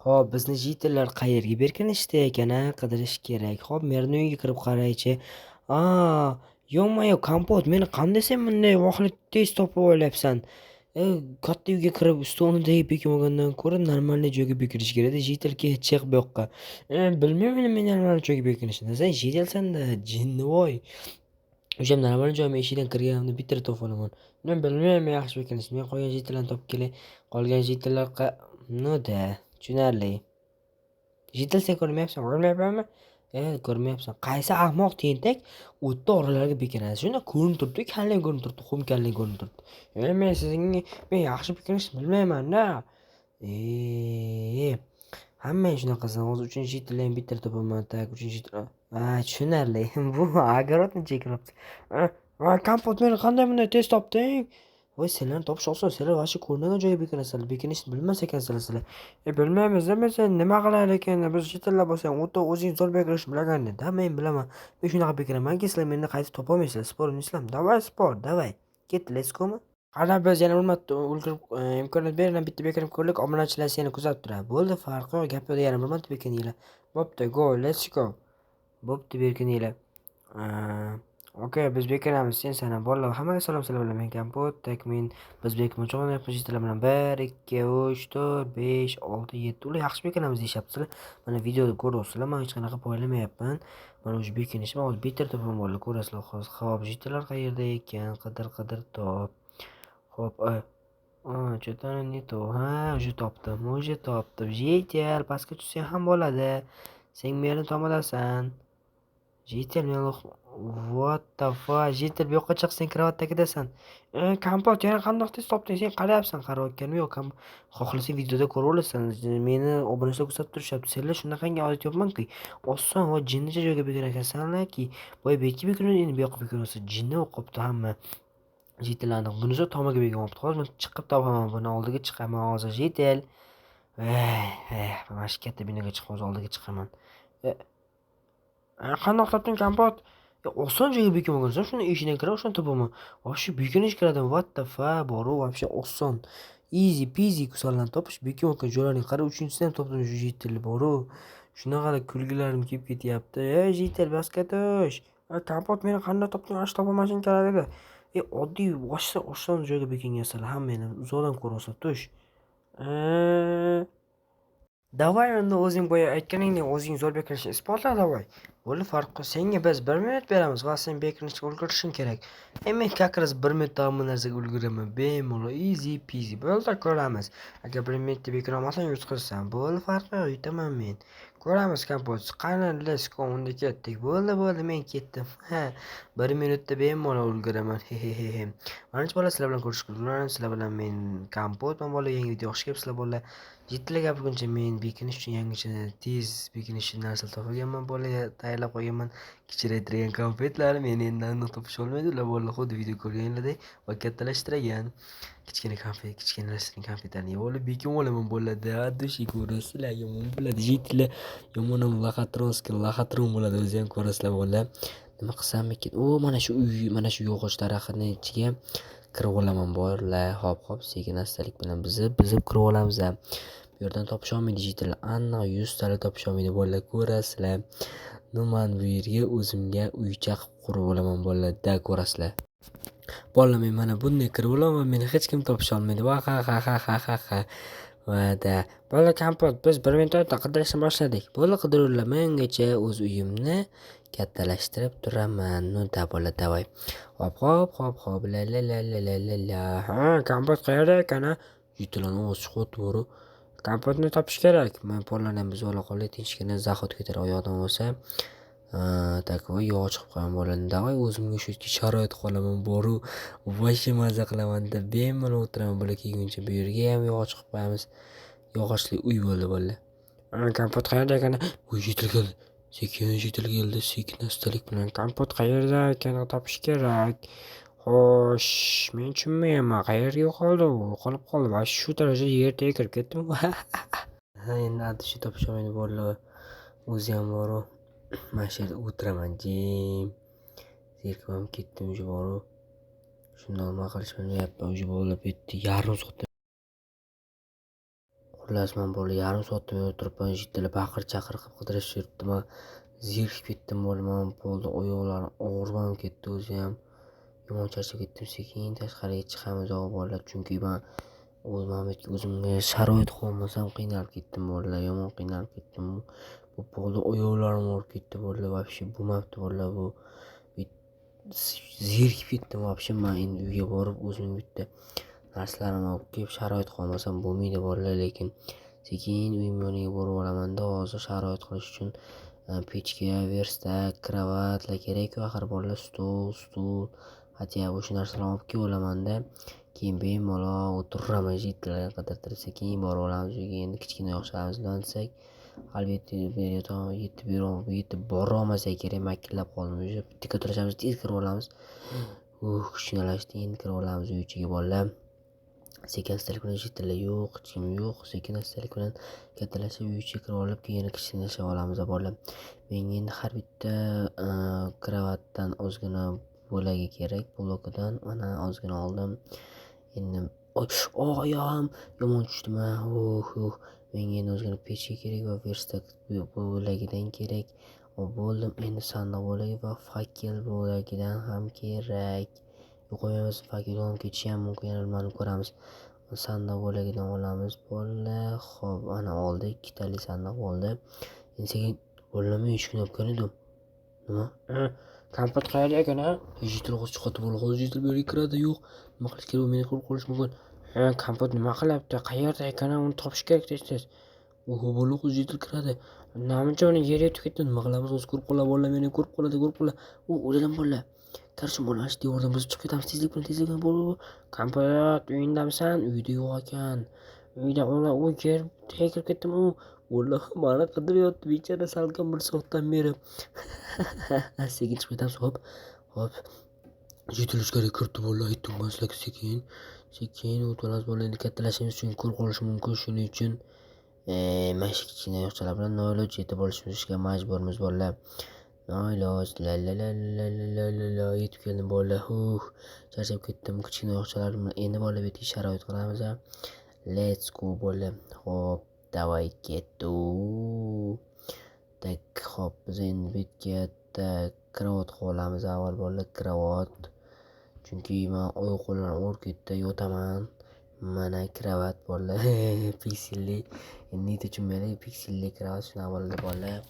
Xo'p, bizni jitellar qayerga berkinishdi ekan-a? Qidirish kerak. Xo'p, meni uyiga kirib qaraychi. A, yo-mayo, Kompot, meni qanday sen bunday vohli tez topib olyapsan? E, katta uyga kirib ustuni bekib olgandan ko'ra normalniy joyga bekinish kerak-da. Jitel ket, chiq bu yoqqa. Bilmayman men normalniy joyga bekinishni. Sen jitelsan-da, jinnivoy. O'sha normalniy joyimga eshigidan kirganimda bitta topib olaman. Men bilmayman yaxshi bekinishni. Men qolgan jitellarni topib kelay. Qolgan jitellar no-da. Tushunarli. Jiddiy sen ko'rmayapsan, ko'rmayapsanmi? Ko'rmayapsan. Qaysi ahmoq tentak o'tda oralarga bekinadi. Shunda ko'rinib turibdi, kallang ko'rinib turibdi, xum kallang ko'rinib turibdi. Men yaxshi bekinishni bilmayman-da. E, hammang shunaqasan. Hozir 3-yilda ham bitta topaman, tak 3-yil. Tushunarli. Bu огородni chekiribdi. Kompot, meni qanday bunday tez topding? Voy, senlarni topish oson. Senlar vashsi ko'rmagan joyga bekinasizlar. Bekinishni bilmas ekansizlar sizlar. Bilmaymiz nima sen nima qilaylik ekan? Biz chet elda bo'lsang, o'ta o'zing zo'r bekirishni bilagan edi. Men bilaman. Men shunaqa bekiramanki, sizlar meni qaytib topolmaysizlar. Sporni islam. Davay sport, davay. Ketdi, let's go mi? Qara, biz yana ulgurib imkoniyat beringlar, bitta bekinib ko'rlik, obunachilar seni kuzatib turadi. Bo'ldi, farqi yo'q. Gap yo'q, yana bir marta bekininglar. Bo'pti, go, let's go. Bo'pti, bekininglar. Okey, biz bekinamiz. Sen bolalar hammaga salom bilan men Kompot, takmin. Biz bekinmoqchi bo'lyapmiz sizlar bilan 1 2 3 4 5 6 7. Ular yaxshi bekinamiz deyapsizlar. Mana videoda ko'ryapsizlar. Men hech qanaqa poylamayapman. Mana o'sha bekinishim hozir bitta topim bor, ko'rasizlar hozir. Xo'p, jitlar qayerda ekan? Qidir top. Xo'p, что-то не то. Уже topdim. Jitel, pastga tushsang ham bo'ladi. Sen meni tomodasan. Jitel, men what the fuck? Jitel, bu yoqqa chiq, sen kravat tagidasan. Kompot, yana qandoq tez topding? Sen qarayapsan, qarayotganim yo'q. Xohlasang videoda ko'rib olasan. Meni obunachilar kuzatib turishyapti. Senlar shunaqangi odat yo'qmanki. Oson va jinnicha joyga bekin ekansanlarki. Voy, bekib bekinadi, endi bu yoqqa bekinasa jinni o'qibdi hamma. Jitellarni bunisi tomaga bekinmoqda. Hozir men chiqib topaman, buni oldiga chiqaman hozir. Jitel. Mana shu katta binoga chiqib hozir oldiga chiqaman. Qandoq topding, Kompot? Oson joyga bekinmagansan, shuni eshigidan kirib, o'shani topaman. Вообще bekinish kiradim. What the fuck, boru, вообще oson. Easy peasy kusallarni topish bekinayotgan joylarning qara 3-chisini ham topdim shu jitel boru. Shunaqada kulgilarim kelib ketyapti. Jitel, basga tush. Kompot, meni qanday topding? Ash topolmasang kerak edi. Oddiy oson joyga bekingansan, hammani uzoqdan ko'rasan, tush. Davay, endi o'zing boya aytganingdek o'zing zo'r bekinishni isbotla, davay. Bo'ldi, farqi senga biz 1 minut beramiz va sen bekinishga ulgurishing kerak. Men как раз 1 minutda hamma narsaga ulguraman. Bemalol, easy peasy. Bo'ldi, ko'ramiz. Agar 1 minutda bekina olmasang yutqizsan, bo'ldi, farqi yo'q, yutaman men. Ko'ramiz, Kompot. Qani, let's go, unda ketdik. Bo'ldi, men ketdim. 1 minutda bemalol ulguraman. He. Manchi bola, sizlar bilan ko'rishib sizlar bilan men Kompot, men bola yangi video yaxshi kelibsizlar bola. Jiddiy gapirguncha men bekinish uchun yangicha tez bekinish narsa topganman, bola tayyorlab qo'yganman. Kichraytirgan konfetlar meni endi aniq topish olmaydi. Ular bolalar xuddi video ko'rganlaridek va kattalashtirgan. Kichkina konfetlarni yeb olib bekim olaman bolalarda. Dushi ko'rasizlar, yomon bo'ladi. Jiddiy yomonam laxatron bo'ladi, o'zi ham ko'rasizlar bolalar. Nima qilsam ekan? Mana shu yog'och daraxtning ichiga kirib olaman borlar. Hop, sekin astalik bilan bizib kirib olamiz. Bu yerdan topish olmaydi jitlar. Aniq 100 tali topish olmaydi bolalar, ko'rasizlar. Men bu yerga o'zimga uycha qurib olaman bolalarda, ko'rasizlar. Bolalar, men mana bunday kirib olaman, meni hech kim topisha olmaydi. Ha. Vada. Bolalar, Kompot, biz 1 minutda qidirishni boshladik. Bo'ldi, qidiruvlar, mengacha o'z uyimni kattalashtirib turaman. Da bola, davay. Hop. La. Kompot qayerda ekan? Yutilani o'z chiqib. Kompotni topish kerak. Men pollarni ham biz ola qolay, tinchgina zahot ko'tarib oyoqdan olsa. Takovi yog' chiqib qolgan bo'ladi. Davay, o'zimga shu sharoit qolaman boru. Voy, maza qilaman deb bemalol o'tiraman bola kelguncha. Bu yerga ham yog' chiqib qo'yamiz. Yog'ochli uy bo'ldi bolalar. Kompot qayerda ekan? Uy yetilgan. Sekin astalik bilan Kompot qayerda ekan topish kerak. Xo'sh, men tushunmayapman. Qayerga yo'qoldi u? Qolib qoldi. Va shu darajada yerga kirib ketdimi? Endi adishni topish olmaydi bolalar. O'zi ham boru. Mana shu yerda o'tiraman jim. Zerikib ketdim уже boru. Shundan nima qilishni bilmayapman. Уже bo'lib ketdi. Yarim soatda. Xullas men bo'ldi yarim soatdan beri o'tiribman, jiddiy baqir-chaqir qilib qidirib yuribdi. Men zerikib ketdim bo'ldi. Men bo'ldi oyoqlarim og'rib ketdi o'zim. Yomon charchab ketdim. Sekin tashqariga chiqamiz bolalar, chunki men o'zimga sharoit qolmasam qiynalib ketdim bolalar, yomon qiynalib ketdim. Bu bo'ldi oyoqlarim og'rib ketdi bolalar, вообще bo'lmabdi bolalar bu. Zerikib ketdim вообще. Men endi uyga borib o'zim bitta narsalarimni olib kelib sharoit qolmasam bo'lmaydi bolalar, lekin sekin uyim yoniga borib olamanda hozir sharoit qilish uchun pechka, verstak, kravatlar kerak-ku axir bolalar, stul, hatya o'sha narsalarni olib kelib olamanda, keyin bemalol o'tiraman jiddiy qidirtirib sekin borib olamiz uyga. Endi kichkina yoshlarimizni olsak, albatta yetib borolmasak kerak, makillab qoldim. O'sha bitta o'tirishamiz, tez kirib olamiz. Kichkinalashdi, endi kirib olamiz uy ichiga bolalar. Sekin astalik bilan jiddiy yo'q, hech kim yo'q. Sekin astalik bilan kattalashib uy ichiga kirib olib, keyin kichkinalashib olamiz bolalar. Menga endi har bitta kravatdan ozgina bo'lagi kerak, blokidan mana ozgina oldim. Endi oyog'im yomon tushdimi? Menga endi ozgina pechka kerak va verstak bo'lagidan kerak. Bo'ldim, endi sandiq bo'lagi va fakel bo'lagidan ham kerak. Qo'yamiz, fakel olib ketishi ham mumkin, nimani ko'ramiz. Sandiq bo'lagidan olamiz bolalar. Xo'p, ana oldik, ikkitali sandiq bo'ldi. Endi sekin bolalar men hech kim olib edim. Nima? Kompot qayerda ekan a? Digital qo'z chiqadi bola, hozir digital bu yerga kiradi. Yo'q, nima qilish kerak, meni ko'rib qolish mumkin. Kompot nima qilyapti? Qayerda ekan? Uni topish kerak tez. Bola qo'z digital kiradi. Namuncha uni yerga yetib ketdi. Nima qilamiz? O'zi ko'rib qoladi, bolalar meni ko'rib qoladi. O'ladan bolalar. Qarshi bola ash devordan biz chiqib ketamiz, tezlik bilan bo'l. Kompot uyingdamisan? Uyda yo'q ekan. Uyda u yer kirib ketdim u. Wallahi mani qidiryapti bechora salkam 1 soatdan beri. Sekin chiqib ketamiz. Hop. Yetilishga kirdi bolalar, aytdim sizlarga sekin o'tamiz bolalar, endi kattalashimiz uchun ko'rib qolishi mumkin, shuning uchun mana shu kichkina yo'qchalar bilan noiloj yetib olishga majburmiz bolalar. Noiloj la yetib keldim bolalar. Charchab ketdim kichkina yo'qchalar bilan. Endi bolalar betiga sharoit qilamiz. Let's go bolalar. Hop, davay ketdik. Tak, hop, biz endi betga kravat qilamiz avval bolalar, kravat. Chunki men oyoq qo'llarim og'rib ketdi, yotaman. Mana kravat bolalar, pikselli. Endi tushunmaylik, pikselli kravat shuni avvalda bolalar.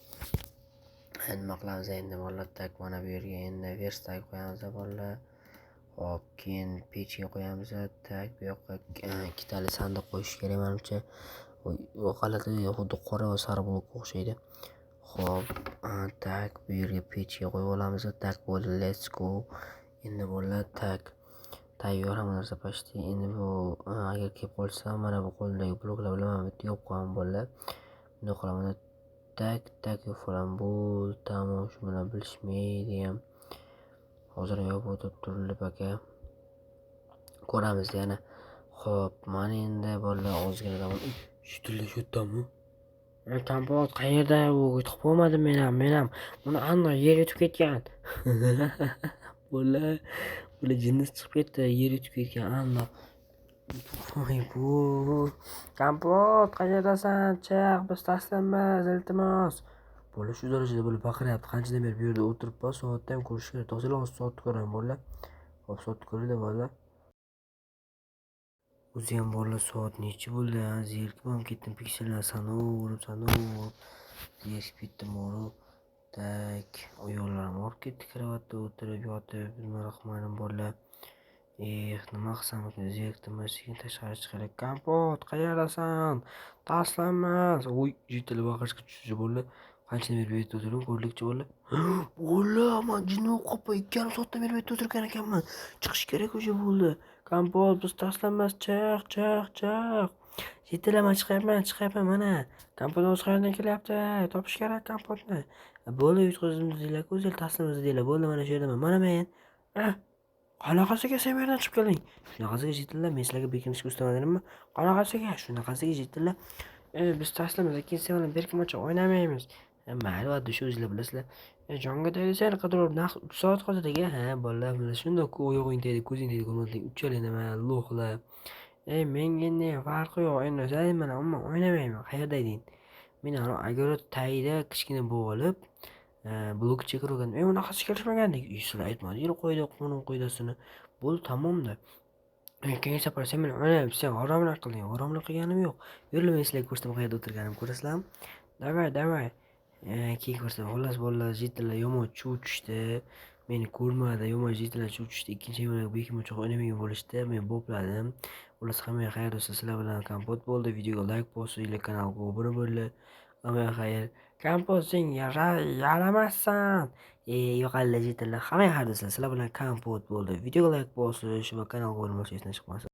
Nima qilamiz endi bolalar? Tak, mana bu yerga endi verstak qo'yamiz bolalar. Hop, keyin pechga qo'yamiz. Tak, bu yoqqa ikkitali sandiq qo'yish kerak menimcha. G'alati, xuddi qora va sariq blokka o'xshaydi. Hop, tak, bu yerga pechga qo'yib olamiz. Tak bo'ldi, let's go. Endi bolalar, tak, tayyor hamma narsa почти. Endi bu agar kelib qolsa, mana bu qo'limdagi bloklar bilan mana bu yerga yopib qo'yaman bolalar. Bunday qilaman. Tak yo'qolam bo'ldi, tamom. Shu bilan bilishmaydi ham. Hozir yopib o'tirib aka. Ko'ramiz yana. Xo'p, mana endi bolalar ozgina davom. Shutilashyaptimi? Kompot qayerda? U yutib bo'lmadim men ham. Uni aniq yer yutib ketgan. Bolalar jinnis chiqib ketdi, yer yutib ketgan aniq. Voy bu. Kompot qayerdasan? Chiq, biz tashlanmas, iltimos. Bola shu darajada bo'lib baqiryapti. Qanchadan beri bu yerda o'tiribman, soatda ham ko'rish kerak. To'g'ri, soatni ko'raman bolalar. Hop, soatni ko'ringlar bolalar. O'zi ham bolalar soat necha bo'ldi? Zerikib ham ketdim, piksellar sanov. Zerikib ketdim bolalar. Tak, oyoqlarim og'rib ketdi, kravatda o'tirib yotib, nima qilmayman bolalar. Nima qilsam ekan, zerikdim, sekin tashqariga chiqarak. Kompot, qayerdasan? Taslanmas. Jitili baqirishga tushdi bolalar. Qanchadan beri bu yerda o'tirdim, ko'rlikchi bolalar. Bolalar, men jinni o'qib 2,5 soatdan beri bu yerda o'tirgan ekanman. Chiqish kerak o'sha bo'ldi. Kompot, biz taslanmas, chiq. Jitilaman, chiqyapman mana. Kompot o'z qayerdan kelyapti? Topish kerak kompotni. Bo'ldi, yutqizdim deylar, o'zil taslimimiz deylar. Bo'ldi, mana shu yerdaman. Mana men. Qanaqasiga sen bu yerdan chiqib kelding? Shunaqasiga jitdilar, men sizlarga bekinishga ustamadimmi? Qanaqasiga? Shunaqasiga jitdilar. Biz taslimimiz, keyin sen bilan berkimoqchi o'ynamaymiz. Mayli, wadda shu o'zinglar bilasizlar. Jonga tegdi seni qidirib, 3 soat qoldi degan. Bolalar, shundoq oyog'ing tegdi, ko'zing tegdi, ko'rmading, uchaling nima, lo'qlar. Menga endi farqi yo'q. Endi sen bilan umuman o'ynamayman. Qayerda eding? Men огород tagida kichkina bo'lib, blok chekirgan. Unaqasi kelishmagandik. Sizlar aytmadinglar qo'ydi, qonun qoidasini. Bo'ldi, tamomda. Keyingi safar sen bilan o'ynaymiz. Sen g'aromlik qilding. G'aromlik qilganim yo'q. Yurli men sizlarga ko'rsataman qayerda o'tirganimni. Ko'rasizlarmi? Давай. Keyin ko'rsataman. Xullas bolalar jitlar yomon cho'chishdi. Meni ko'rmadi, yomon jitlar cho'chishdi. Ikkinchi yo'lga bekim o'choq o'ynamagan bo'lishdi. Men bopladim. Xullas hammaga xayr do'stlar. Sizlar bilan kompot bo'ldi. Videoga like bosinglar, kanalga obuna bo'linglar. Hammaga xayr. Kompot sen yaramassan. Yo'qoldi jitlar. Hammaga xayr do'stlar. Sizlar bilan kompot bo'ldi. Videoga like bosish va kanalga obuna bo'lish esdan chiqmasin.